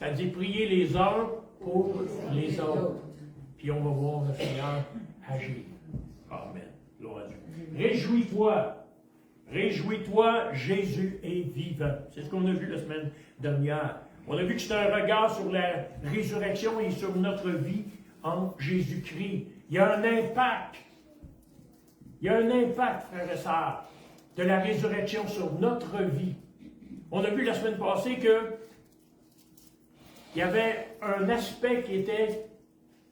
Ça dit prier les uns pour les autres. Puis on va voir le Seigneur agir. Amen. Gloire à Dieu. Réjouis-toi. Réjouis-toi, Jésus est vivant. C'est ce qu'on a vu la semaine dernière. On a vu que c'est un regard sur la résurrection et sur notre vie en Jésus-Christ. Il y a un impact. Il y a un impact, frères et sœurs, de la résurrection sur notre vie. On a vu la semaine passée que il y avait un aspect qui était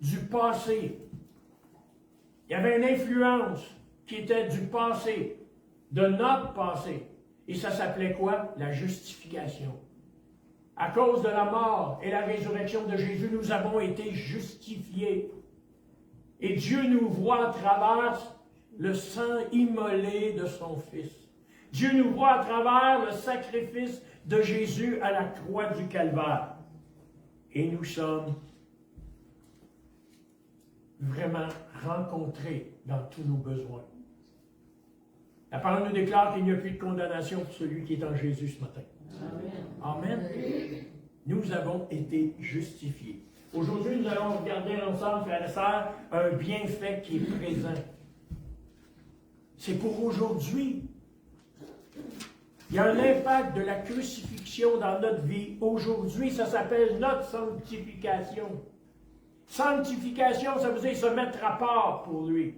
du passé. Il y avait une influence qui était du passé, de notre passé. Et ça s'appelait quoi? La justification. À cause de la mort et la résurrection de Jésus, nous avons été justifiés. Et Dieu nous voit à travers le sang immolé de son Fils. Dieu nous voit à travers le sacrifice de Jésus à la croix du Calvaire. Et nous sommes vraiment rencontrés dans tous nos besoins. La parole nous déclare qu'il n'y a plus de condamnation pour celui qui est en Jésus ce matin. Amen. Amen. Nous avons été justifiés. Aujourd'hui, nous allons regarder ensemble, frères et sœurs, un bienfait qui est présent. C'est pour aujourd'hui. Il y a un impact de la crucifixion dans notre vie. Aujourd'hui, ça s'appelle notre sanctification. Sanctification, ça veut dire se mettre à part pour lui.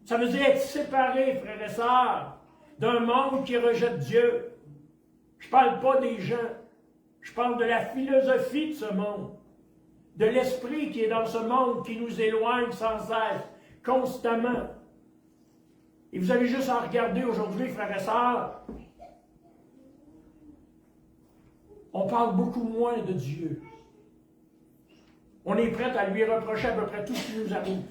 Ça veut dire être séparé, frères et sœurs, d'un monde qui rejette Dieu. Je ne parle pas des gens. Je parle de la philosophie de ce monde. De l'esprit qui est dans ce monde, qui nous éloigne sans cesse, constamment. Et vous avez juste à regarder aujourd'hui, frères et sœurs, on parle beaucoup moins de Dieu. On est prêt à lui reprocher à peu près tout ce qui nous arrive.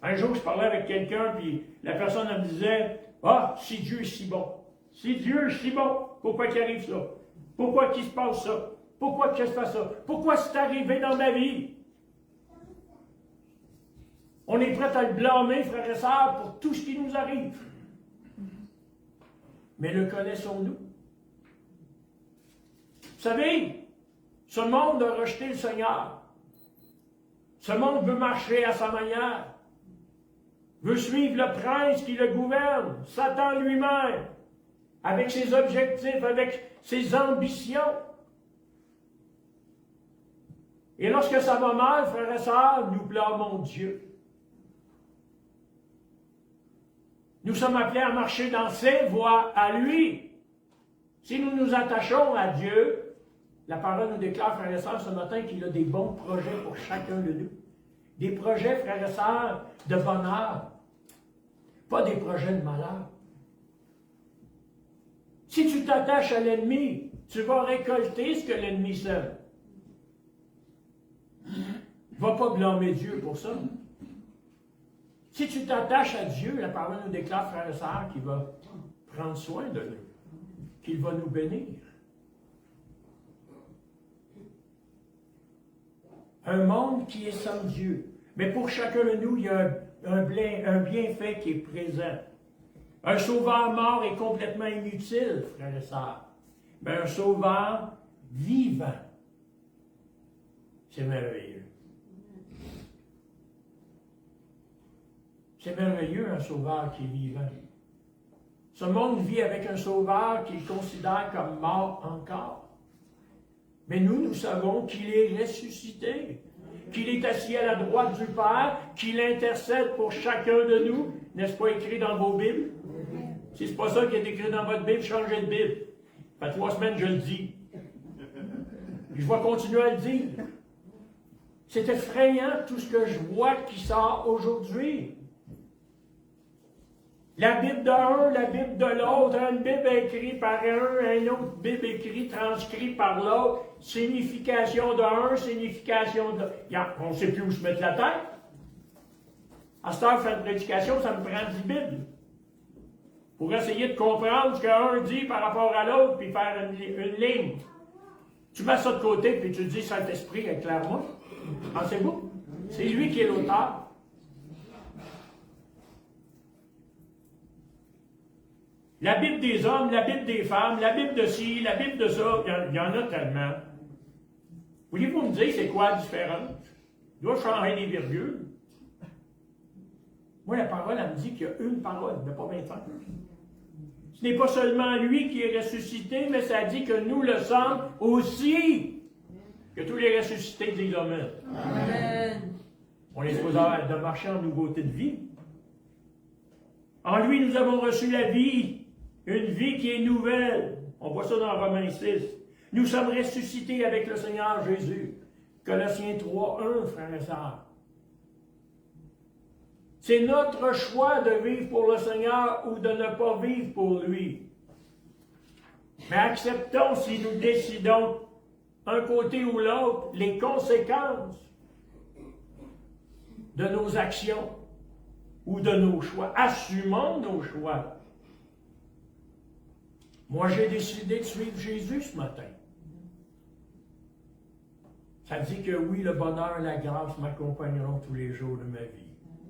Un jour, je parlais avec quelqu'un, puis la personne me disait « Ah, si Dieu est si bon, si Dieu est si bon, pourquoi qu'il arrive ça? Pourquoi qu'il se passe ça? Pourquoi que je fais ça? Pourquoi c'est arrivé dans ma vie? » On est prêt à le blâmer, frères et sœurs, pour tout ce qui nous arrive. Mais le connaissons-nous? Vous savez, ce monde a rejeté le Seigneur. Ce monde veut marcher à sa manière. Veut suivre le prince qui le gouverne, Satan lui-même, avec ses objectifs, avec ses ambitions. Et lorsque ça va mal, frères et sœurs, nous blâmons Dieu. Nous sommes appelés à marcher dans ses voies à lui. Si nous nous attachons à Dieu, la parole nous déclare, frères et sœurs, ce matin qu'il a des bons projets pour chacun de nous. Des projets, frères et sœurs, de bonheur. Pas des projets de malheur. Si tu t'attaches à l'ennemi, tu vas récolter ce que l'ennemi sème. Ne va pas blâmer Dieu pour ça. Si tu t'attaches à Dieu, la parole nous déclare, frères et sœurs, qu'il va prendre soin de nous, qu'il va nous bénir. Un monde qui est sans Dieu. Mais pour chacun de nous, il y a un bienfait qui est présent. Un sauveur mort est complètement inutile, frères et sœurs. Mais un sauveur vivant, c'est merveilleux. C'est merveilleux, un sauveur qui est vivant. Ce monde vit avec un sauveur qu'il considère comme mort encore. Mais nous savons qu'il est ressuscité, qu'il est assis à la droite du Père, qu'il intercède pour chacun de nous. N'est-ce pas écrit dans vos Bibles? Si ce n'est pas ça qui est écrit dans votre Bible, changez de Bible. Ça fait 3 semaines que je le dis. Je vais continuer à le dire. C'est effrayant tout ce que je vois qui sort aujourd'hui. La Bible d'un, la Bible de l'autre, une Bible écrite par un, une autre Bible écrite, transcrite par l'autre, signification d'un, signification de... On ne sait plus où se mettre la tête. À cette heure, faire une prédication, ça me prend 10 Bibles. Pour essayer de comprendre ce qu'un dit par rapport à l'autre, puis faire une ligne. Tu mets ça de côté, puis tu dis, Saint-Esprit, éclaire-moi. Pensez-vous? C'est lui qui est l'auteur. La Bible des hommes, la Bible des femmes, la Bible de ci, la Bible de ça, il y en a tellement. Voulez-vous me dire c'est quoi la différence? Il doit changer des virgules. Moi, la parole, elle me dit qu'il y a une parole, mais pas 25. Ce n'est pas seulement lui qui est ressuscité, mais ça dit que nous le sommes aussi. Que tous les ressuscités disent Amen. Amen. On est supposé de marcher en nouveauté de vie. En lui, nous avons reçu la vie, une vie qui est nouvelle. On voit ça dans Romains 6. Nous sommes ressuscités avec le Seigneur Jésus. Colossiens 3, 1, frères et sœurs. C'est notre choix de vivre pour le Seigneur ou de ne pas vivre pour lui. Mais acceptons, si nous décidons un côté ou l'autre, les conséquences de nos actions ou de nos choix. Assumons nos choix. Moi, j'ai décidé de suivre Jésus ce matin. Ça dit que oui, le bonheur et la grâce m'accompagneront tous les jours de ma vie.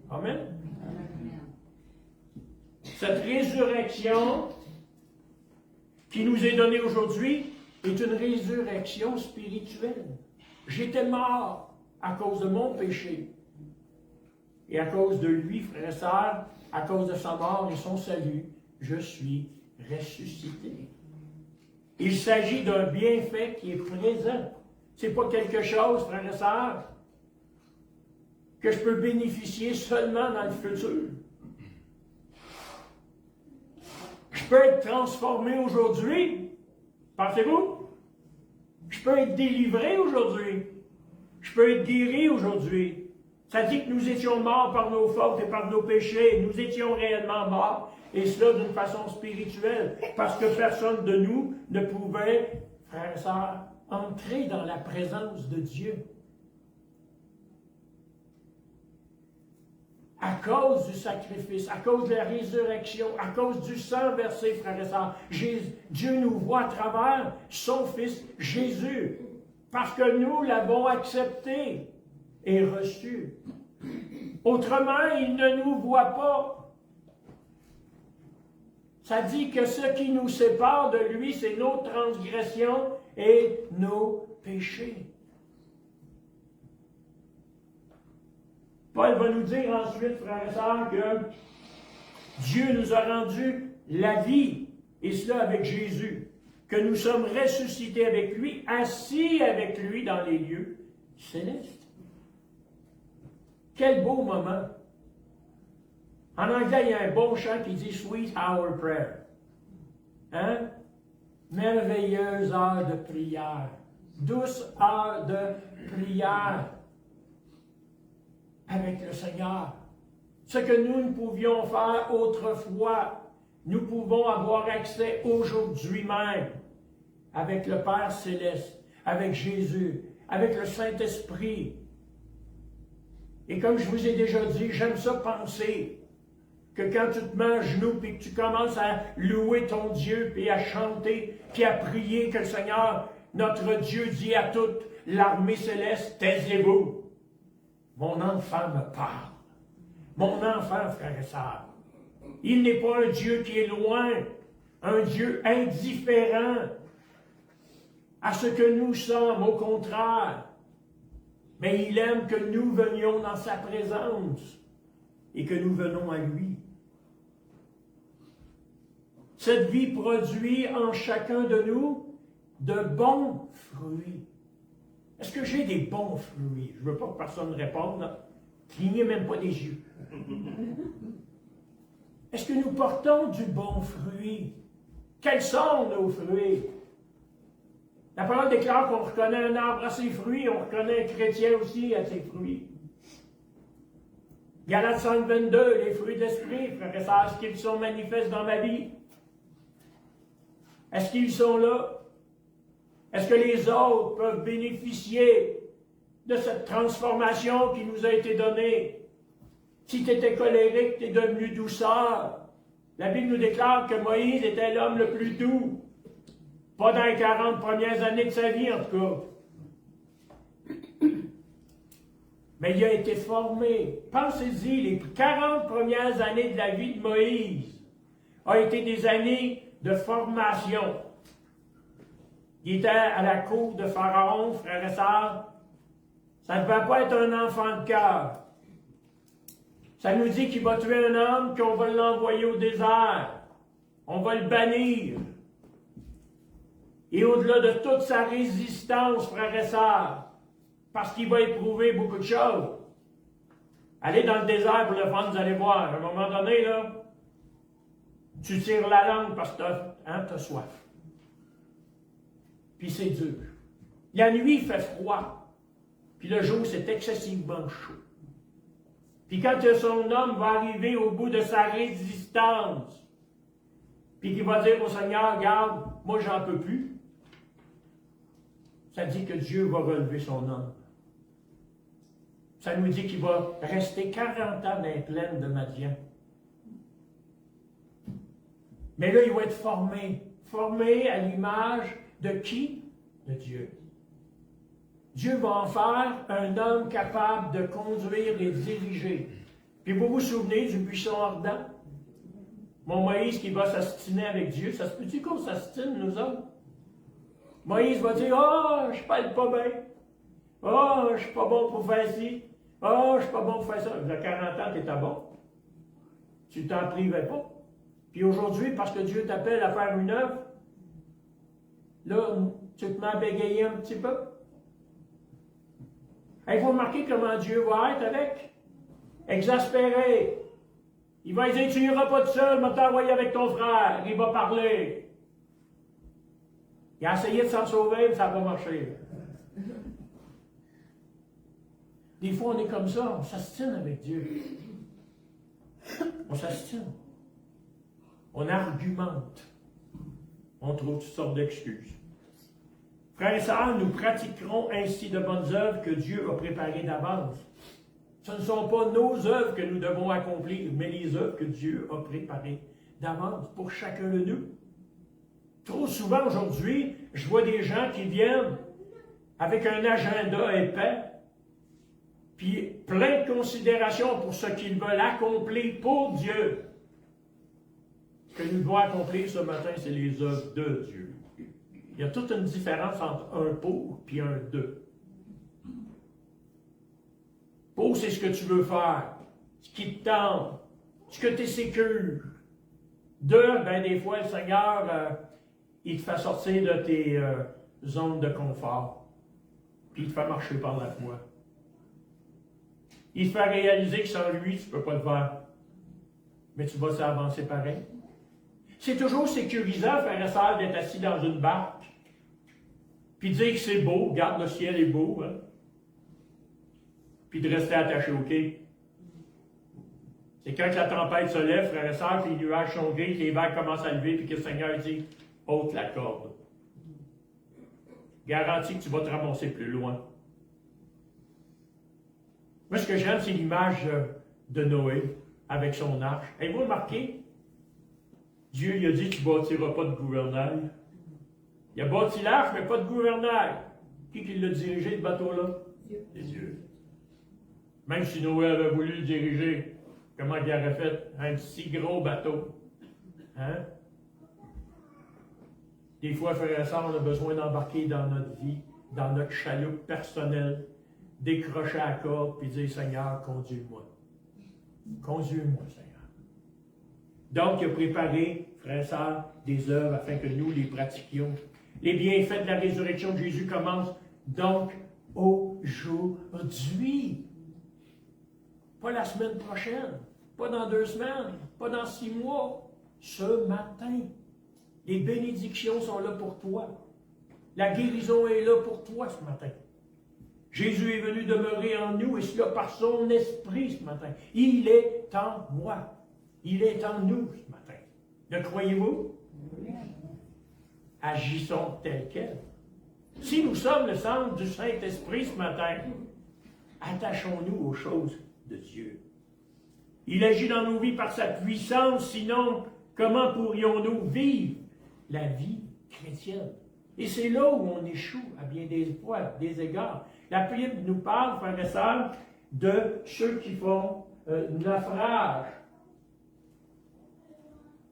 Amen. Cette résurrection qui nous est donnée aujourd'hui est une résurrection spirituelle. J'étais mort à cause de mon péché. Et à cause de lui, frères et sœurs, à cause de sa mort et son salut, je suis ressuscité. Il s'agit d'un bienfait qui est présent. Ce n'est pas quelque chose, frères et sœurs, que je peux bénéficier seulement dans le futur. Je peux être transformé aujourd'hui. Pensez-vous? Je peux être délivré aujourd'hui. Je peux être guéri aujourd'hui. Ça dit que nous étions morts par nos fautes et par nos péchés. Nous étions réellement morts. Et cela d'une façon spirituelle. Parce que personne de nous ne pouvait, frères et sœurs, entrer dans la présence de Dieu. À cause du sacrifice, à cause de la résurrection, à cause du sang versé, frères et sœurs, Dieu nous voit à travers son Fils Jésus, parce que nous l'avons accepté et reçu. Autrement, il ne nous voit pas. Ça dit que ce qui nous sépare de lui, c'est nos transgressions et nos péchés. Paul va nous dire ensuite, frères et sœurs, que Dieu nous a rendu la vie, et cela avec Jésus, que nous sommes ressuscités avec lui, assis avec lui dans les lieux célestes. Quel beau moment! En anglais, il y a un bon chant qui dit « Sweet hour prayer ». Hein? Merveilleuse heure de prière. Douce heure de prière avec le Seigneur. Ce que nous ne pouvions faire autrefois, nous pouvons avoir accès aujourd'hui même avec le Père Céleste, avec Jésus, avec le Saint-Esprit. Et comme je vous ai déjà dit, j'aime ça penser que quand tu te mets à genoux et que tu commences à louer ton Dieu, puis à chanter, puis à prier que le Seigneur, notre Dieu, dit à toute l'armée céleste, taisez-vous. Mon enfant me parle. Mon enfant, frère et sœur. Il n'est pas un Dieu qui est loin, un Dieu indifférent à ce que nous sommes, au contraire. Mais il aime que nous venions dans sa présence et que nous venons à lui. Cette vie produit en chacun de nous de bons fruits. Est-ce que j'ai des bons fruits? Je ne veux pas que personne réponde. Clignez même pas des yeux. Est-ce que nous portons du bon fruit? Quels sont nos fruits? La parole déclare qu'on reconnaît un arbre à ses fruits, on reconnaît un chrétien aussi à ses fruits. Galates 5, 22, les fruits de l'esprit, frères et sœurs, est-ce qu'ils sont manifestes dans ma vie? Est-ce qu'ils sont là? Est-ce que les autres peuvent bénéficier de cette transformation qui nous a été donnée? Si tu étais colérique, tu es devenu douceur. La Bible nous déclare que Moïse était l'homme le plus doux. Pas dans les 40 premières années de sa vie, en tout cas. Mais il a été formé. Pensez-y, les 40 premières années de la vie de Moïse ont été des années de formation. Il était à la cour de Pharaon, frères et sœurs. Ça ne devait pas être un enfant de cœur. Ça nous dit qu'il va tuer un homme, qu'on va l'envoyer au désert. On va le bannir. Et au-delà de toute sa résistance, frères et sœurs, parce qu'il va éprouver beaucoup de choses. Allez dans le désert pour le fun, vous allez voir. À un moment donné, là, tu tires la langue parce que tu as soif. Puis c'est dur. La nuit, il fait froid. Puis le jour, c'est excessivement chaud. Puis quand son homme va arriver au bout de sa résistance, puis qu'il va dire au Seigneur, regarde, moi j'en peux plus, ça dit que Dieu va relever son homme. Ça nous dit qu'il va rester 40 ans dans les plaines de Madian. Mais là, il va être formé. Formé à l'image de qui? De Dieu. Dieu va en faire un homme capable de conduire et diriger. Puis vous vous souvenez du buisson ardent? Mon Moïse qui va s'astiner avec Dieu, ça se peut-tu qu'on s'astine, nous autres? Moïse va dire, « Ah, je parle pas bien. Ah, je suis pas bon pour faire ci. Ah, je suis pas bon pour faire ça. » Il y a 40 ans, tu étais bon. Tu t'en privais pas. Puis aujourd'hui, parce que Dieu t'appelle à faire une œuvre, là, tu te mets à bégayer un petit peu. Il faut remarquer comment Dieu va être avec. Exaspéré. Il va dire, tu n'iras pas tout seul, mais t'envoyer avec ton frère. Il va parler. Il a essayé de s'en sauver, mais ça n'a pas marché. Des fois, on est comme ça, on s'astine avec Dieu. On s'astine. On argumente. On trouve toutes sortes d'excuses. Frères et sœurs, nous pratiquerons ainsi de bonnes œuvres que Dieu a préparées d'avance. Ce ne sont pas nos œuvres que nous devons accomplir, mais les œuvres que Dieu a préparées d'avance pour chacun de nous. Trop souvent aujourd'hui, je vois des gens qui viennent avec un agenda épais, puis plein de considérations pour ce qu'ils veulent accomplir pour Dieu. Ce que nous devons accomplir ce matin, c'est les œuvres de Dieu. Il y a toute une différence entre un pour et un de. Pour, c'est ce que tu veux faire, ce qui te tente, ce que tu es sécure. De, ben des fois, le Seigneur, il te fait sortir de tes zones de confort. Puis il te fait marcher par la foi. Il te fait réaliser que sans lui, tu ne peux pas le faire. Mais tu vas s'avancer pareil. C'est toujours sécurisant, frère et sœur, d'être assis dans une barque, puis dire que c'est beau, regarde, le ciel est beau, hein? Puis de rester attaché au quai. C'est quand la tempête se lève, frère et sœur, que les nuages sont gris, que les vagues commencent à lever, puis que le Seigneur dit, ôte la corde. Garantie que tu vas te ramasser plus loin. Moi, ce que j'aime, c'est l'image de Noé avec son arche. Avez-vous remarqué? Dieu il a dit, tu ne bâtiras pas de gouvernail. Il a bâti l'arche, mais pas de gouvernail. Qui l'a dirigé, ce bateau-là? C'est Dieu. Même si Noé avait voulu le diriger, comment il aurait fait un si gros bateau? Hein? Des fois, frères et sœurs, on a besoin d'embarquer dans notre vie, dans notre chaloupe personnelle, décrocher à la corde, puis dire, Seigneur, conduis-moi. Conduis-moi, Seigneur. Donc, il a préparé, frères et sœurs, des œuvres afin que nous les pratiquions. Les bienfaits de la résurrection de Jésus commencent donc aujourd'hui. Pas la semaine prochaine, pas dans 2 semaines, pas dans 6 mois. Ce matin. Les bénédictions sont là pour toi. La guérison est là pour toi ce matin. Jésus est venu demeurer en nous et cela par son esprit ce matin. Il est en moi. Il est en nous ce matin. Le croyez-vous? Agissons tel quel. Si nous sommes le centre du Saint-Esprit ce matin, attachons-nous aux choses de Dieu. Il agit dans nos vies par sa puissance, sinon, comment pourrions-nous vivre la vie chrétienne? Et c'est là où on échoue à bien des fois, des égards. La Bible nous parle, frères et sœurs, de ceux qui font naufrage.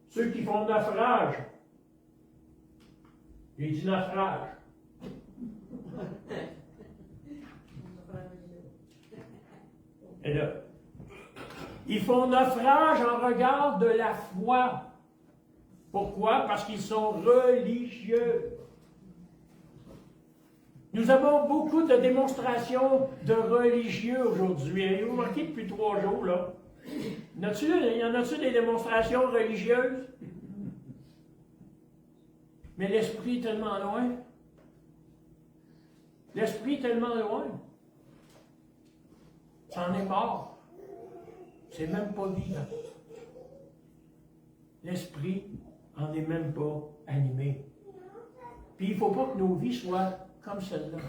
Ceux qui font naufrage. J'ai dit naufrage. Et là, ils font naufrage en regard de la foi. Pourquoi? Parce qu'ils sont religieux. Nous avons beaucoup de démonstrations de religieux aujourd'hui. Avez-vous remarqué depuis 3 jours, là? Il y en a-tu des démonstrations religieuses? Mais l'esprit est tellement loin. L'esprit est tellement loin. Ça en est mort. C'est même pas vivant. L'esprit n'en est même pas animé. Puis il ne faut pas que nos vies soient comme celle-là.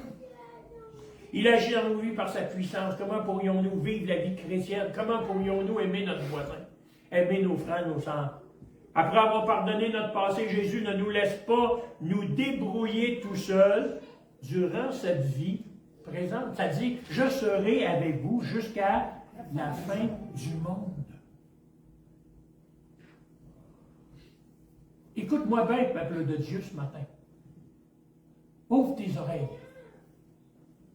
Il agit dans nos vies par sa puissance. Comment pourrions-nous vivre la vie chrétienne? Comment pourrions-nous aimer notre voisin? Aimer nos frères, nos sœurs? Après avoir pardonné notre passé, Jésus ne nous laisse pas nous débrouiller tout seuls durant cette vie présente. Ça dit, je serai avec vous jusqu'à la fin du monde. Écoute-moi bien, peuple de Dieu, ce matin. Ouvre tes oreilles.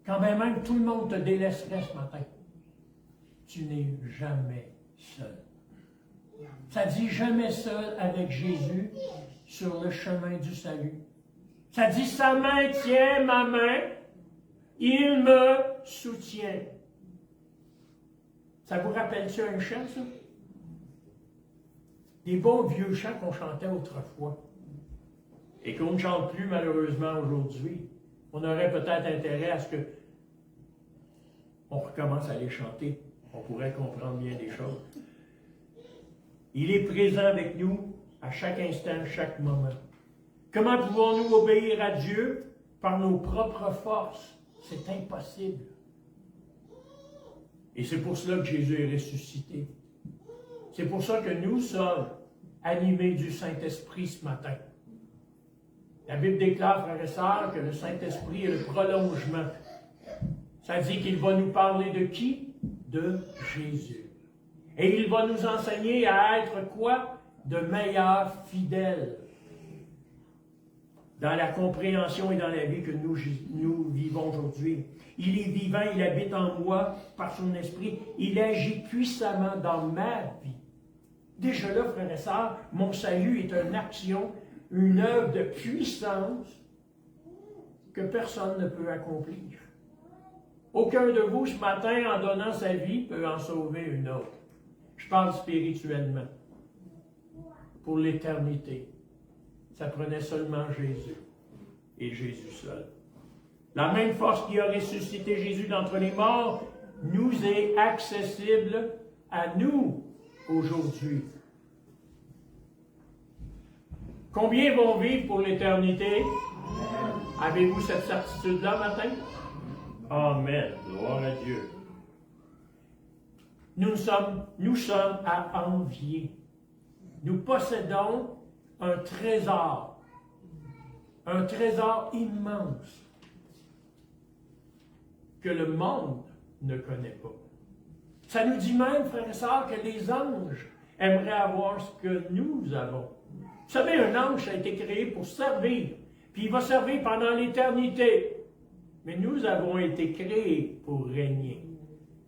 Quand même tout le monde te délaisserait ce matin, tu n'es jamais seul. Ça dit jamais seul avec Jésus sur le chemin du salut. Ça dit sa main tient ma main, il me soutient. Ça vous rappelle-tu un chant, ça? Des bons vieux chants qu'on chantait autrefois et qu'on ne chante plus malheureusement aujourd'hui. On aurait peut-être intérêt à ce que on recommence à les chanter. On pourrait comprendre bien des choses. Il est présent avec nous à chaque instant, chaque moment. Comment pouvons-nous obéir à Dieu? Par nos propres forces. C'est impossible. Et c'est pour cela que Jésus est ressuscité. C'est pour ça que nous sommes animés du Saint-Esprit ce matin. La Bible déclare, frères et sœurs, que le Saint-Esprit est le prolongement. Ça dit qu'il va nous parler de qui? De Jésus. Et il va nous enseigner à être quoi? De meilleurs fidèles. Dans la compréhension et dans la vie que nous vivons aujourd'hui. Il est vivant, il habite en moi par son esprit. Il agit puissamment dans ma vie. Déjà là, frères et sœurs, mon salut est une action, une œuvre de puissance que personne ne peut accomplir. Aucun de vous, ce matin, en donnant sa vie, peut en sauver une autre. Je parle spirituellement. Pour l'éternité. Ça prenait seulement Jésus. Et Jésus seul. La même force qui a ressuscité Jésus d'entre les morts nous est accessible à nous aujourd'hui. Combien vont vivre pour l'éternité? Avez-vous cette certitude-là matin? Amen. Gloire à Dieu. Nous sommes à envier. Nous possédons un trésor immense que le monde ne connaît pas. Ça nous dit même, frères et sœurs, que les anges aimeraient avoir ce que nous avons. Vous savez, un ange a été créé pour servir, puis il va servir pendant l'éternité. Mais nous avons été créés pour régner,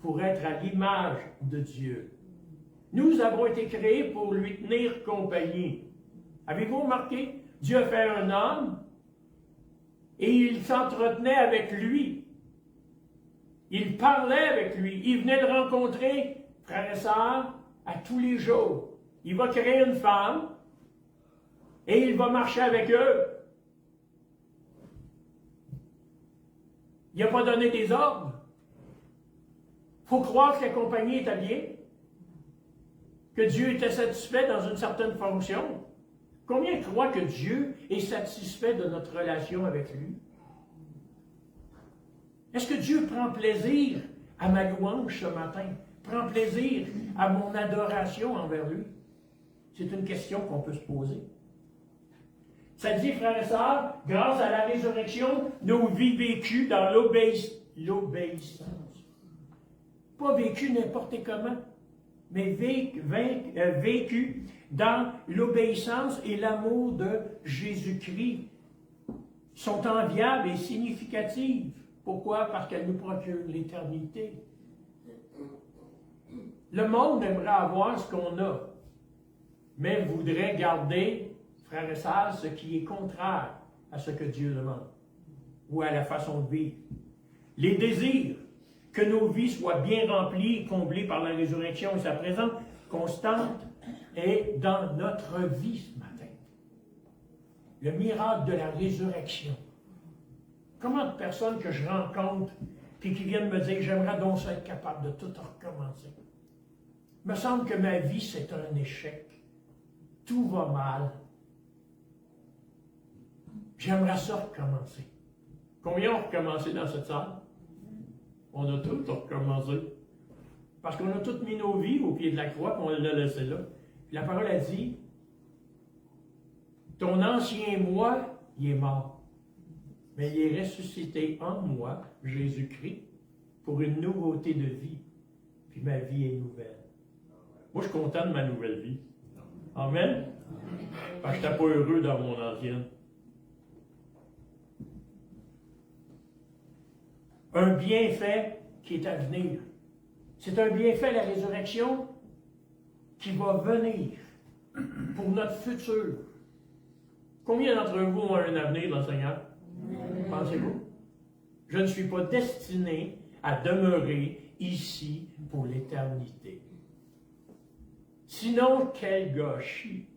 pour être à l'image de Dieu. Nous avons été créés pour lui tenir compagnie. Avez-vous remarqué? Dieu a fait un homme et il s'entretenait avec lui. Il parlait avec lui. Il venait le rencontrer, frères et sœurs, à tous les jours. Il va créer une femme et il va marcher avec eux. Il n'a pas donné des ordres. Il faut croire que la compagnie était bien, que Dieu était satisfait dans une certaine fonction. Combien croient que Dieu est satisfait de notre relation avec lui? Est-ce que Dieu prend plaisir à ma louange ce matin? Prend plaisir à mon adoration envers lui? C'est une question qu'on peut se poser. Ça dit, frères et sœurs, grâce à la résurrection, nos vies vécues dans l'obéissance. Pas vécues n'importe comment, mais vécues dans l'obéissance et l'amour de Jésus-Christ sont enviables et significatives. Pourquoi? Parce qu'elles nous procurent l'éternité. Le monde aimerait avoir ce qu'on a, mais voudrait garder, frères et sœurs, ce qui est contraire à ce que Dieu demande, ou à la façon de vivre. Les désirs, que nos vies soient bien remplies et comblées par la résurrection et sa présence constante est dans notre vie ce matin. Le miracle de la résurrection. Comment de personnes que je rencontre puis qui viennent me dire « J'aimerais donc ça être capable de tout recommencer. » Il me semble que ma vie, c'est un échec. Tout va mal. J'aimerais ça recommencer. Combien ont recommencé dans cette salle? On a tous recommencé. Parce qu'on a toutes mis nos vies au pied de la croix et on l'a laissé là. Puis la parole a dit « Ton ancien moi, il est mort. Mais il est ressuscité en moi, Jésus-Christ, pour une nouveauté de vie. Puis ma vie est nouvelle. » Moi, je suis content de ma nouvelle vie. Amen. Parce que je n'étais pas heureux dans mon ancienne. Un bienfait qui est à venir. C'est un bienfait, la résurrection, qui va venir pour notre futur. Combien d'entre vous ont un avenir dans le Seigneur? Pensez-vous? Je ne suis pas destiné à demeurer ici pour l'éternité. Sinon, quel gâchis!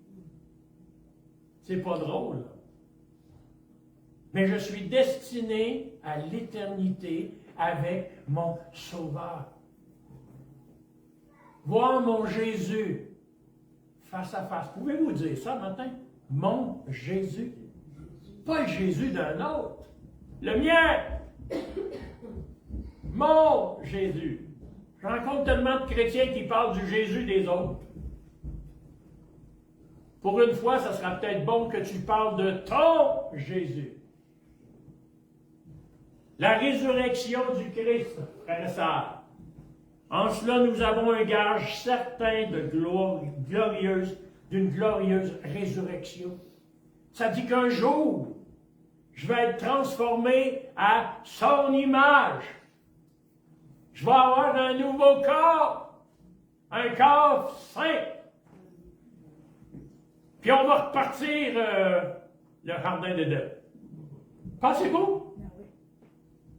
C'est pas drôle. Mais je suis destiné à l'éternité avec mon Sauveur. Voir mon Jésus face à face. Pouvez-vous dire ça matin? Mon Jésus. Pas le Jésus d'un autre. Le mien. Mon Jésus. Je rencontre tellement de chrétiens qui parlent du Jésus des autres. Pour une fois, ça sera peut-être bon que tu parles de ton Jésus. La résurrection du Christ, frères et sœurs. En cela, nous avons un gage certain de d'une glorieuse résurrection. Ça dit qu'un jour, je vais être transformé à son image. Je vais avoir un nouveau corps, un corps saint. Puis on va repartir le jardin d'Éden. Pensez-vous?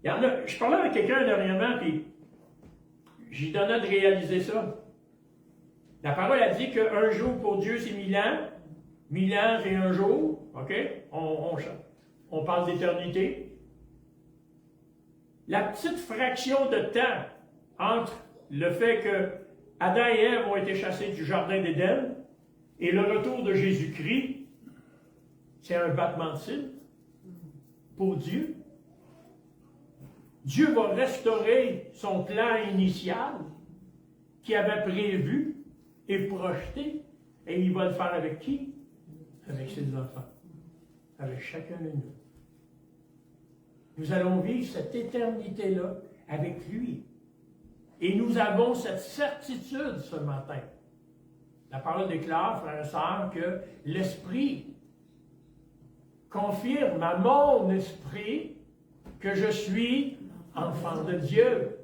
Il y en a, je parlais avec quelqu'un dernièrement, puis j'y donnais de réaliser ça. La parole a dit qu'un jour pour Dieu, c'est 1000 ans. 1000 ans, c'est un jour. OK? On parle d'éternité. La petite fraction de temps entre le fait que Adam et Ève ont été chassés du jardin d'Éden et le retour de Jésus-Christ, c'est un battement de cils pour Dieu. Dieu va restaurer son plan initial qu'il avait prévu et projeté, et il va le faire avec qui? Avec ses enfants, avec chacun de nous. Nous allons vivre cette éternité-là avec lui. Et nous avons cette certitude ce matin. La parole déclare, frères et sœurs, que l'Esprit confirme à mon esprit que je suis enfant de Dieu.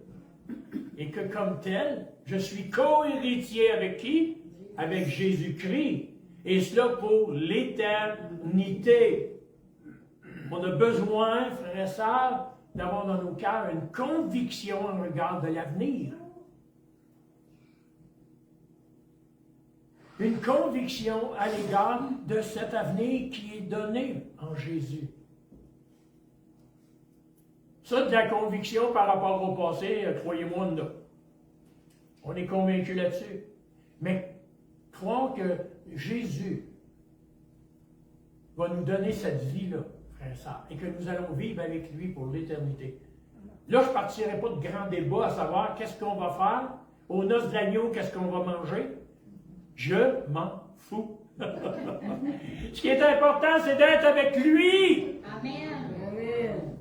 Et que comme tel, je suis co-héritier avec qui? Avec Jésus-Christ. Et cela pour l'éternité. On a besoin, frères et sœurs, d'avoir dans nos cœurs une conviction en regard de l'avenir. Une conviction à l'égard de cet avenir qui est donné en Jésus. Ça, de la conviction par rapport au passé, croyez-moi, non. On est convaincus là-dessus. Mais croyons que Jésus va nous donner cette vie-là, frères et sœurs, et que nous allons vivre avec lui pour l'éternité. Là, je ne partirai pas de grands débats à savoir qu'est-ce qu'on va faire. Aux noces de l'agneau, qu'est-ce qu'on va manger? Je m'en fous. Ce qui est important, c'est d'être avec lui. Amen. Amen.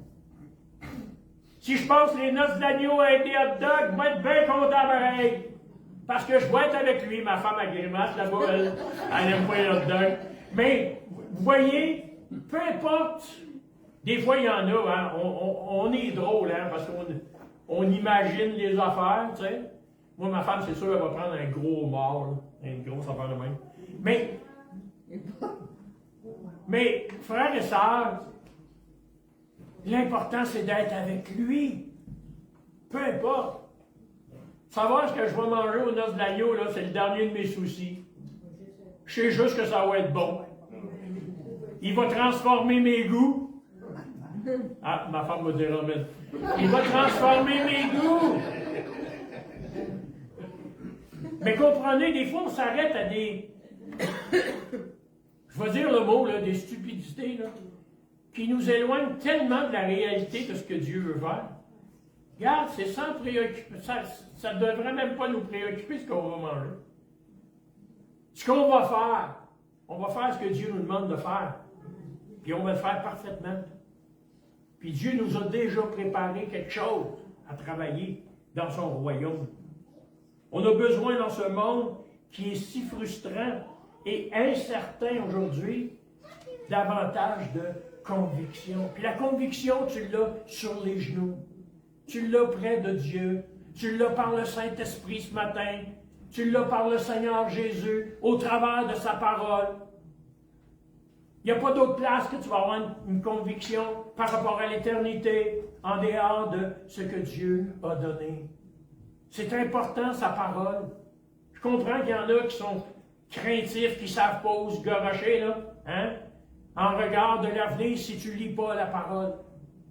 Si je passe les noces de l'agneau avec des hot dogs, je vais être bien content pareil. Parce que je vais être avec lui. Ma femme a grimace là-bas, elle n'aime pas les hot dogs. Mais, vous voyez, peu importe. Des fois, il y en a, hein, on est drôle, hein, parce qu'on imagine les affaires, tu sais. Moi, ma femme, c'est sûr, elle va prendre un gros mort, là, une grosse affaire de même. Mais, frères et sœurs, l'important, c'est d'être avec lui. Peu importe. Savoir ce que je vais manger aux noces de l'agneau, là, c'est le dernier de mes soucis. Je sais juste que ça va être bon. Il va transformer mes goûts. Ah, ma femme va dire amen. Il va transformer mes goûts. Mais comprenez, des fois, on s'arrête à des... Je vais dire le mot, là, des stupidités, là, qui nous éloignent tellement de la réalité de ce que Dieu veut faire. Regarde, c'est sans préoccuper. Ça ne devrait même pas nous préoccuper ce qu'on va manger. Ce qu'on va faire, on va faire ce que Dieu nous demande de faire. Puis on va le faire parfaitement. Puis Dieu nous a déjà préparé quelque chose à travailler dans son royaume. On a besoin dans ce monde qui est si frustrant et incertain aujourd'hui, davantage de conviction. Puis la conviction, tu l'as sur les genoux. Tu l'as près de Dieu. Tu l'as par le Saint-Esprit ce matin. Tu l'as par le Seigneur Jésus, au travers de sa parole. Il n'y a pas d'autre place que tu vas avoir une conviction par rapport à l'éternité, en dehors de ce que Dieu a donné. C'est important, sa parole. Je comprends qu'il y en a qui sont craintifs, qui ne savent pas où se garocher, là, hein? En regard de l'avenir, si tu ne lis pas la parole.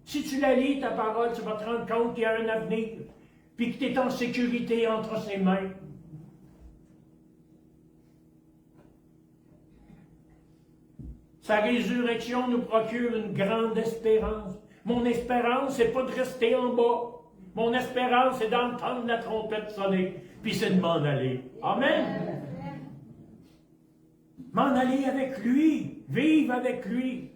Si tu la lis, ta parole, tu vas te rendre compte qu'il y a un avenir, puis que tu es en sécurité entre ses mains. Sa résurrection nous procure une grande espérance. Mon espérance, c'est pas de rester en bas. Mon espérance, c'est d'entendre la trompette sonner, puis c'est de m'en aller. Amen. M'en aller avec lui, vivre avec lui.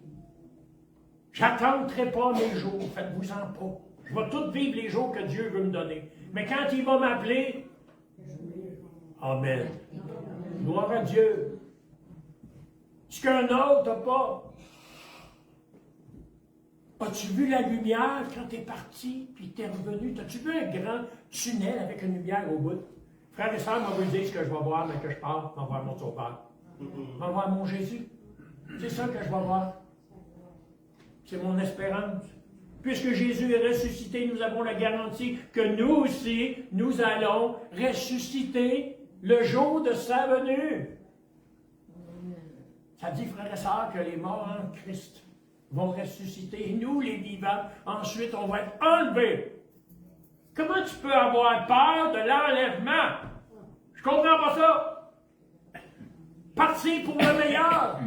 J'attendrai pas mes jours, faites-vous-en pas. Je vais tout vivre les jours que Dieu veut me donner. Mais quand il va m'appeler, amen. Gloire à Dieu. Ce qu'un autre n'a pas. As-tu vu la lumière quand tu es parti, puis tu es revenu? As-tu vu un grand tunnel avec une lumière au bout? Frères et sœurs, moi, vous dire ce que je vais voir, mais que je pars, je vais voir mon sauveur. Je vais voir mon Jésus. C'est ça que je vais voir. C'est mon espérance. Puisque Jésus est ressuscité, nous avons la garantie que nous aussi, nous allons ressusciter le jour de sa venue. Ça dit, frères et sœurs, que les morts en Christ vont ressusciter. Et nous, les vivants, ensuite, on va être enlevés. Comment tu peux avoir peur de l'enlèvement? Je comprends pas ça. Partir pour le meilleur.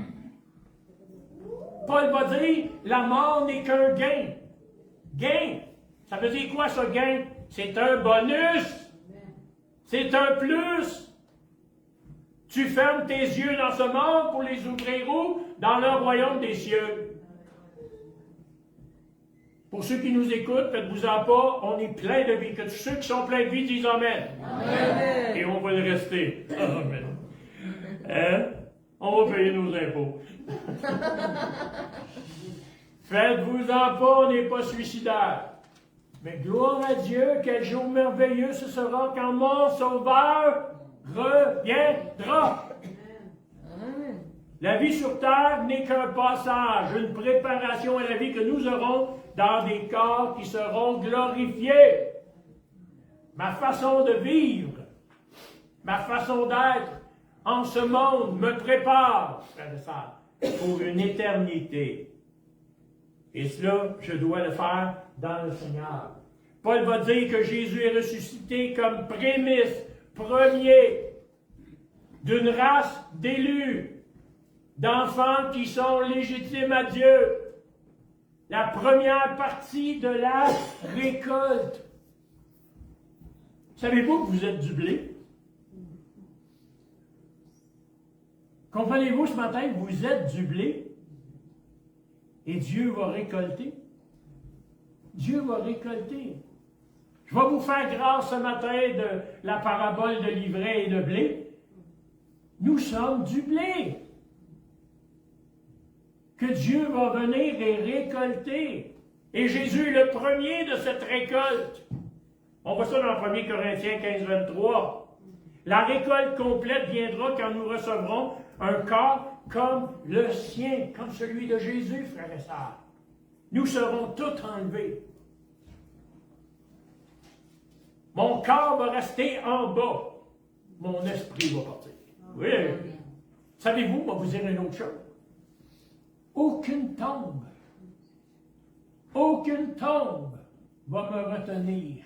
Paul va dire, la mort n'est qu'un gain. Gain. Ça veut dire quoi, ce gain? C'est un bonus. C'est un plus. Tu fermes tes yeux dans ce monde pour les ouvrir où? Dans le royaume des cieux. Pour ceux qui nous écoutent, faites-vous-en pas, on est plein de vie. Que tous ceux qui sont pleins de vie disent Amen. Amen. Et on va le rester. Amen. Hein? On va payer nos impôts. Faites-vous-en pas, on n'est pas suicidaire. Mais gloire à Dieu, quel jour merveilleux ce sera quand mon Sauveur reviendra. La vie sur terre n'est qu'un passage, une préparation à la vie que nous aurons dans des corps qui seront glorifiés. Ma façon de vivre, ma façon d'être en ce monde me prépare, frère et sœur, pour une éternité. Et cela, je dois le faire dans le Seigneur. Paul va dire que Jésus est ressuscité comme prémisse, premier, d'une race d'élus, d'enfants qui sont légitimes à Dieu. La première partie de la récolte. Savez-vous que vous êtes du blé? Comprenez-vous ce matin que vous êtes du blé? Et Dieu va récolter. Dieu va récolter. Je vais vous faire grâce ce matin de la parabole de l'ivraie et de blé. Nous sommes du blé. Que Dieu va venir et récolter. Et Jésus est le premier de cette récolte. On voit ça dans 1 Corinthiens 15, 23. La récolte complète viendra quand nous recevrons un corps comme le sien, comme celui de Jésus, frères et sœurs. Nous serons tous enlevés. Mon corps va rester en bas. Mon esprit va partir. Oui. Savez-vous, je vais vous dire une autre chose. Aucune tombe va me retenir.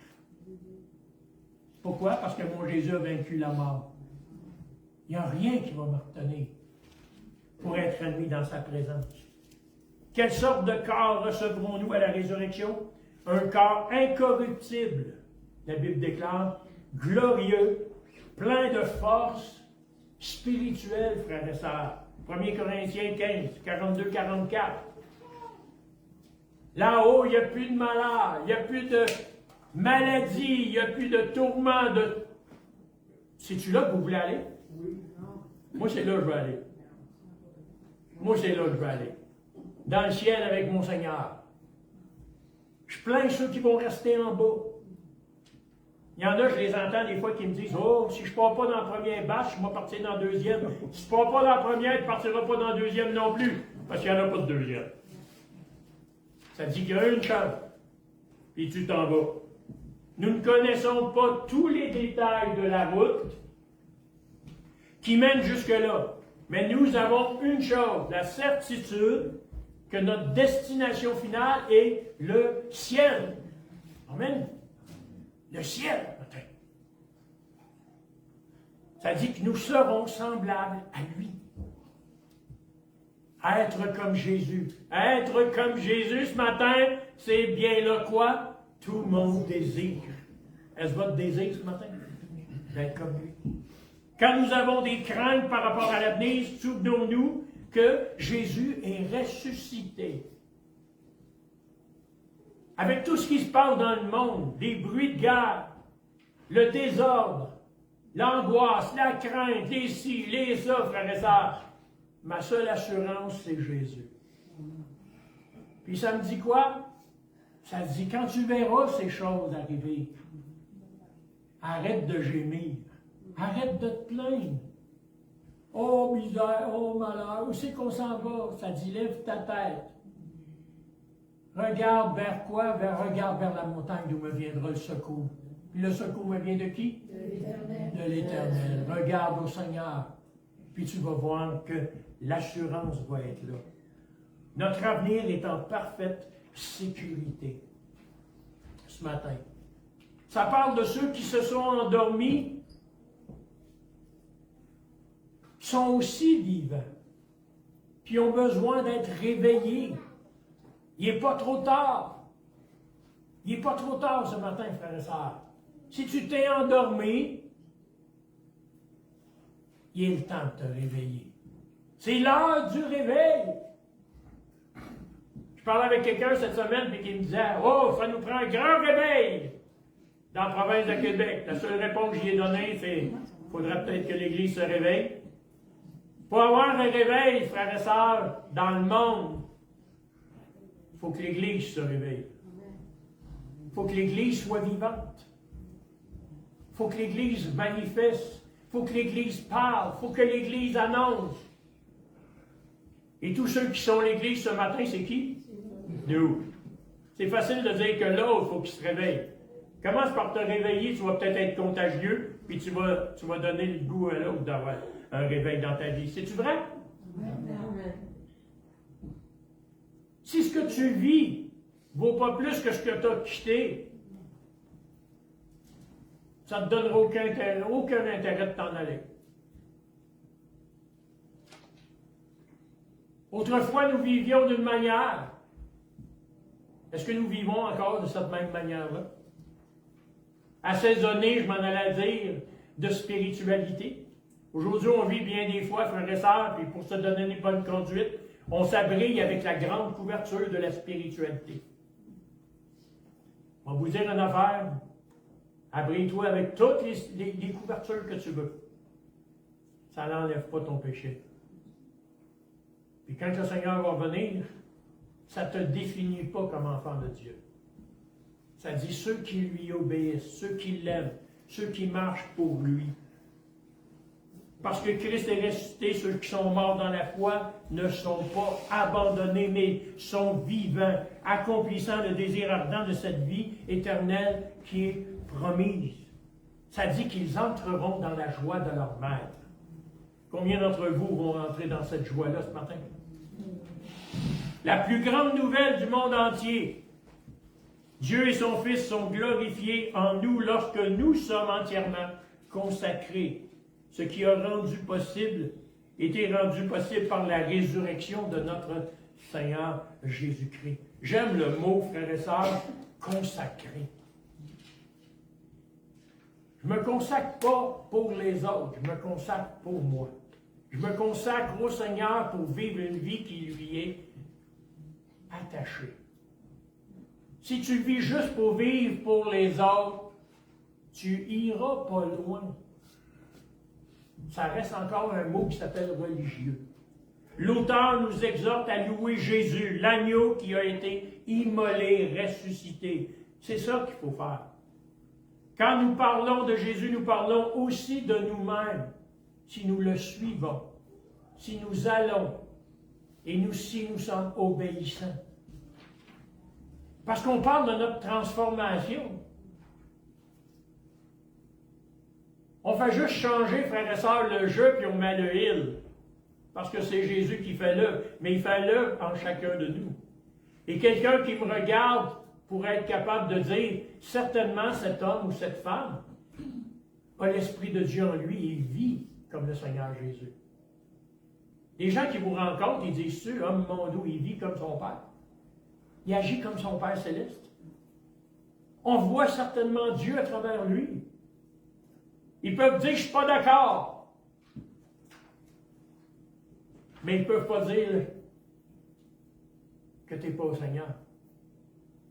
Pourquoi? Parce que mon Jésus a vaincu la mort. Il n'y a rien qui va me retenir pour être admis dans sa présence. Quelle sorte de corps recevrons-nous à la résurrection? Un corps incorruptible, la Bible déclare, glorieux, plein de force spirituelle, frères et sœurs. 1 Corinthiens 15, 42-44. Là-haut, il n'y a plus de malheur, il n'y a plus de maladie, il n'y a plus de tourment. C'est-tu là que vous voulez aller? Oui. Moi, c'est là que je veux aller. Moi, c'est là que je veux aller. Dans le ciel avec mon Seigneur. Je plains ceux qui vont rester en bas. Il y en a, je les entends des fois qui me disent « Oh, si je ne pars pas dans la première bâche, je vais partir dans la deuxième. Si tu ne pars pas dans la première, tu ne partiras pas dans la deuxième non plus. » Parce qu'il n'y en a pas de deuxième. Ça dit qu'il y a une chance. Puis tu t'en vas. Nous ne connaissons pas tous les détails de la route qui mène jusque-là. Mais nous avons une chose, la certitude que notre destination finale est le ciel. Amen. Le ciel, peut-être. Ça dit que nous serons semblables à lui. À être comme Jésus. À être comme Jésus ce matin, c'est bien là quoi? Tout le monde désire. Est-ce votre désir ce matin? D'être comme lui. Quand nous avons des craintes par rapport à l'avenir, souvenons-nous que Jésus est ressuscité. Avec tout ce qui se passe dans le monde, des bruits de guerre, le désordre, l'angoisse, la crainte, les ci, les ça, frères et sœurs, ma seule assurance, c'est Jésus. Puis ça me dit quoi? Ça me dit, quand tu verras ces choses arriver, arrête de gémir. Arrête de te plaindre. Oh misère, oh malheur, où c'est qu'on s'en va? Ça dit, lève ta tête. Regarde vers quoi? Regarde vers la montagne d'où me viendra le secours. Puis le secours me vient de qui? De l'Éternel. De l'Éternel. Regarde au Seigneur. Puis tu vas voir que l'assurance va être là. Notre avenir est en parfaite sécurité. Ce matin. Ça parle de ceux qui se sont endormis, qui sont aussi vivants, qui ont besoin d'être réveillés. Il n'est pas trop tard. Il n'est pas trop tard ce matin, frères et sœurs. Si tu t'es endormi, il est le temps de te réveiller. C'est l'heure du réveil. Je parlais avec quelqu'un cette semaine et qui me disait « Oh, ça nous prend un grand réveil dans la province de Québec. » La seule réponse que j'y ai donnée, c'est « Il faudrait peut-être que l'Église se réveille. » Pour avoir un réveil, frères et sœurs, dans le monde, il faut que l'Église se réveille. Il faut que l'Église soit vivante. Il faut que l'Église manifeste. Il faut que l'Église parle. Il faut que l'Église annonce. Et tous ceux qui sont l'Église ce matin, c'est qui? Nous. C'est facile de dire que l'autre, il faut qu'il se réveille. Commence par te réveiller, tu vas peut-être être contagieux, puis tu vas donner le goût à l'autre d'avoir un réveil dans ta vie. C'est-tu vrai? Amen. Si ce que tu vis ne vaut pas plus que ce que tu as quitté, ça ne te donnera aucun intérêt de t'en aller. Autrefois, nous vivions d'une manière. Est-ce que nous vivons encore de cette même manière-là? Assaisonné, je m'en allais dire, de spiritualité. Aujourd'hui, on vit bien des fois, frères et sœurs, puis pour se donner une bonne conduite, on s'abrille avec la grande couverture de la spiritualité. On va vous dire une affaire. Abrille-toi avec toutes les couvertures que tu veux. Ça n'enlève pas ton péché. Puis quand le Seigneur va venir, ça ne te définit pas comme enfant de Dieu. Ça dit ceux qui lui obéissent, ceux qui l'aiment, ceux qui marchent pour lui. Parce que Christ est ressuscité, ceux qui sont morts dans la foi ne sont pas abandonnés, mais sont vivants, accomplissant le désir ardent de cette vie éternelle qui est promise. Ça dit qu'ils entreront dans la joie de leur maître. Combien d'entre vous vont entrer dans cette joie-là ce matin? La plus grande nouvelle du monde entier. Dieu et son Fils sont glorifiés en nous lorsque nous sommes entièrement consacrés. Ce qui a été rendu possible par la résurrection de notre Seigneur Jésus-Christ. J'aime le mot, frères et sœurs, consacré. Je ne me consacre pas pour les autres, je me consacre pour moi. Je me consacre au Seigneur pour vivre une vie qui lui est attachée. Si tu vis juste pour vivre pour les autres, tu iras pas loin. Ça reste encore un mot qui s'appelle religieux. L'auteur nous exhorte à louer Jésus, l'agneau qui a été immolé, ressuscité. C'est ça qu'il faut faire. Quand nous parlons de Jésus, nous parlons aussi de nous-mêmes, si nous le suivons, si nous allons, et si nous sommes obéissants. Parce qu'on parle de notre transformation. On fait juste changer, frères et sœurs, le jeu, puis on met le il. Parce que c'est Jésus qui fait le. Mais il fait le en chacun de nous. Et quelqu'un qui me regarde pourrait être capable de dire, certainement cet homme ou cette femme a l'Esprit de Dieu en lui et vit comme le Seigneur Jésus. Les gens qui vous rencontrent, ils disent, ce homme mondou, il vit comme son Père. Il agit comme son Père céleste. On voit certainement Dieu à travers lui. Ils peuvent dire, je ne suis pas d'accord. Mais ils ne peuvent pas dire que tu n'es pas au Seigneur.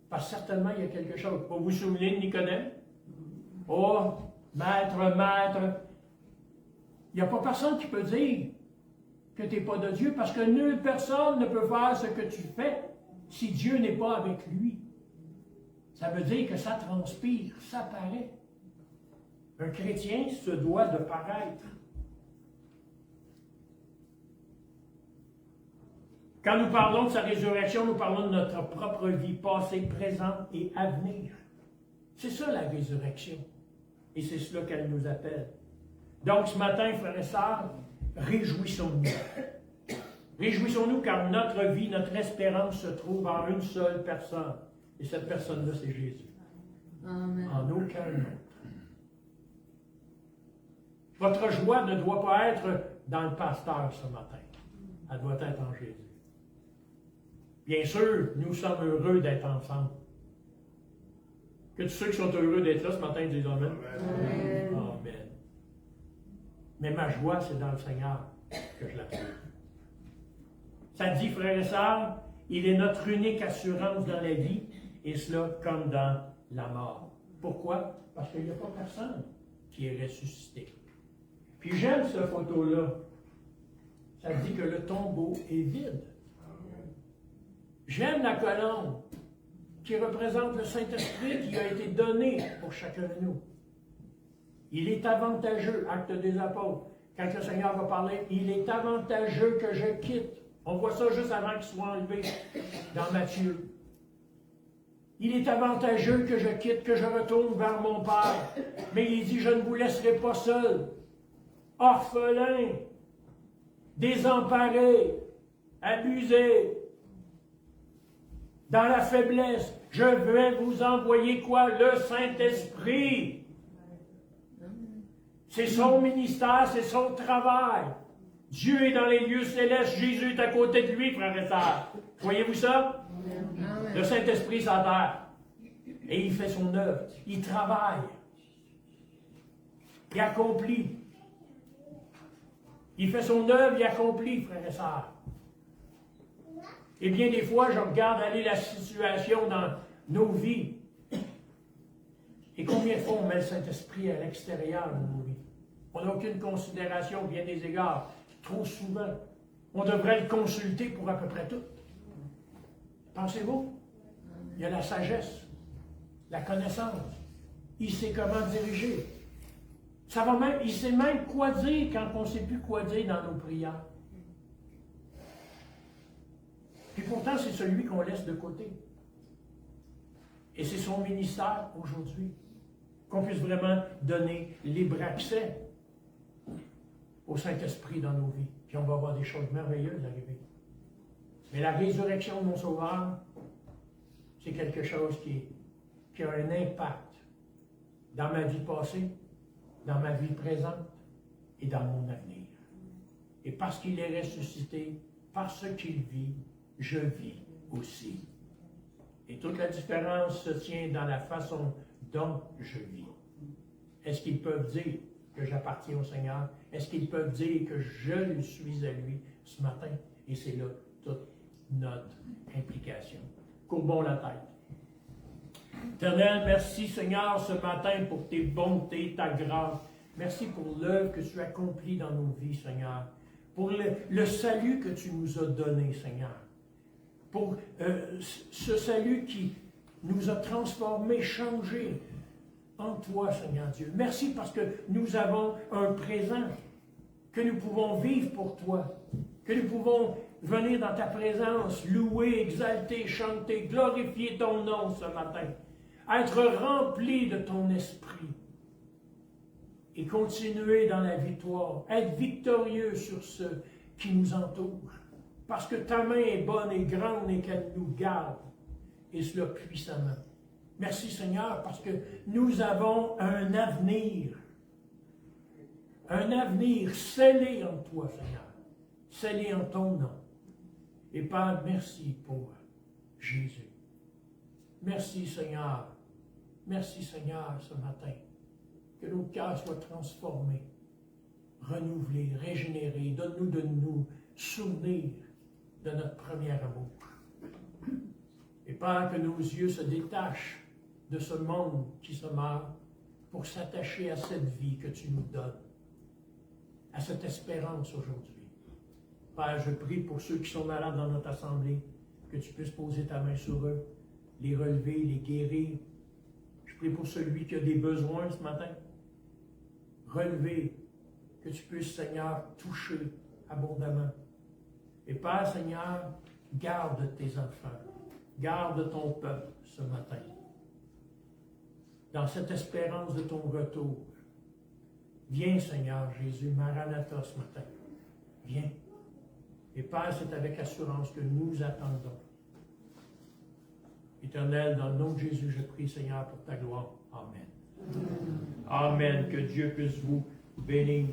Parce que certainement, il y a quelque chose. Vous vous souvenez de Nicodème? Oh, maître, maître. Il n'y a pas personne qui peut dire que tu n'es pas de Dieu, parce que nulle personne ne peut faire ce que tu fais si Dieu n'est pas avec lui. Ça veut dire que ça transpire, ça paraît. Un chrétien se doit de paraître. Quand nous parlons de sa résurrection, nous parlons de notre propre vie passée, présente et à venir. C'est ça la résurrection. Et c'est cela qu'elle nous appelle. Donc ce matin, frères et sœurs, réjouissons-nous. Réjouissons-nous car notre vie, notre espérance se trouve en une seule personne. Et cette personne-là, c'est Jésus. Amen. En aucun autre. Votre joie ne doit pas être dans le pasteur ce matin. Elle doit être en Jésus. Bien sûr, nous sommes heureux d'être ensemble. Que tous ceux qui sont heureux d'être là ce matin disent Amen. Amen. Amen. Mais ma joie, c'est dans le Seigneur que je la trouve. Ça dit, frères et sœurs, il est notre unique assurance dans la vie, et cela comme dans la mort. Pourquoi? Parce qu'il n'y a pas personne qui est ressuscité. Puis j'aime cette photo-là. Ça dit que le tombeau est vide. J'aime la colombe qui représente le Saint-Esprit qui a été donné pour chacun de nous. Il est avantageux, Actes des Apôtres, quand le Seigneur va parler, il est avantageux que je quitte. On voit ça juste avant qu'il soit enlevé dans Matthieu. Il est avantageux que je quitte, que je retourne vers mon Père. Mais il dit, je ne vous laisserai pas seul, orphelin, désemparé, abusé, dans la faiblesse. Je vais vous envoyer quoi? Le Saint-Esprit. C'est son ministère, c'est son travail. Dieu est dans les lieux célestes, Jésus est à côté de lui, frères et sœurs. Voyez-vous ça? Amen. Le Saint-Esprit sur la terre. Et il fait son œuvre. Il travaille. Il accomplit. Il fait son œuvre, il accomplit, frères et sœurs. Et bien des fois, je regarde aller la situation dans nos vies. Et combien de fois on met le Saint-Esprit à l'extérieur de nos vies? On n'a aucune considération, bien des égards. Trop souvent. On devrait le consulter pour à peu près tout. Pensez-vous? Il y a la sagesse, la connaissance. Il sait comment diriger. Il sait même quoi dire quand on ne sait plus quoi dire dans nos prières. Puis pourtant, c'est celui qu'on laisse de côté. Et c'est son ministère aujourd'hui. Qu'on puisse vraiment donner libre accès au Saint-Esprit dans nos vies. Puis on va voir des choses merveilleuses arriver. Mais la résurrection de mon Sauveur, c'est quelque chose qui a un impact dans ma vie passée, dans ma vie présente et dans mon avenir. Et parce qu'il est ressuscité, parce qu'il vit, je vis aussi. Et toute la différence se tient dans la façon dont je vis. Est-ce qu'ils peuvent dire que j'appartiens au Seigneur? Est-ce qu'ils peuvent dire que je suis à lui ce matin? Et c'est là toute notre implication. Courbons la tête. Éternel, merci Seigneur ce matin pour tes bontés, ta grâce. Merci pour l'œuvre que tu accomplis dans nos vies, Seigneur. Pour le salut que tu nous as donné, Seigneur. Pour ce salut qui nous a transformés, changés en toi, Seigneur Dieu. Merci parce que nous avons un présent, que nous pouvons vivre pour toi, que nous pouvons venir dans ta présence, louer, exalter, chanter, glorifier ton nom ce matin, être rempli de ton esprit et continuer dans la victoire, être victorieux sur ceux qui nous entourent. Parce que ta main est bonne et grande et qu'elle nous garde, et cela puissamment. Merci Seigneur, parce que nous avons un avenir scellé en toi, Seigneur, scellé en ton nom. Et Père, merci pour Jésus. Merci Seigneur ce matin, que nos cœurs soient transformés, renouvelés, régénérés. Donne-nous de nous souvenir de notre premier amour. Et Père, que nos yeux se détachent de ce monde qui se meurt pour s'attacher à cette vie que tu nous donnes, à cette espérance aujourd'hui. Père, je prie pour ceux qui sont malades dans notre assemblée, que tu puisses poser ta main sur eux, les relever, les guérir. Je prie pour celui qui a des besoins ce matin, relever, que tu puisses, Seigneur, toucher abondamment. Et Père, Seigneur, garde tes enfants, garde ton peuple ce matin, dans cette espérance de ton retour. Viens, Seigneur Jésus, Maranatha ce matin. Viens. Et Père, c'est avec assurance que nous attendons. Éternel, dans le nom de Jésus, je prie, Seigneur, pour ta gloire. Amen. Amen. Que Dieu puisse vous bénir.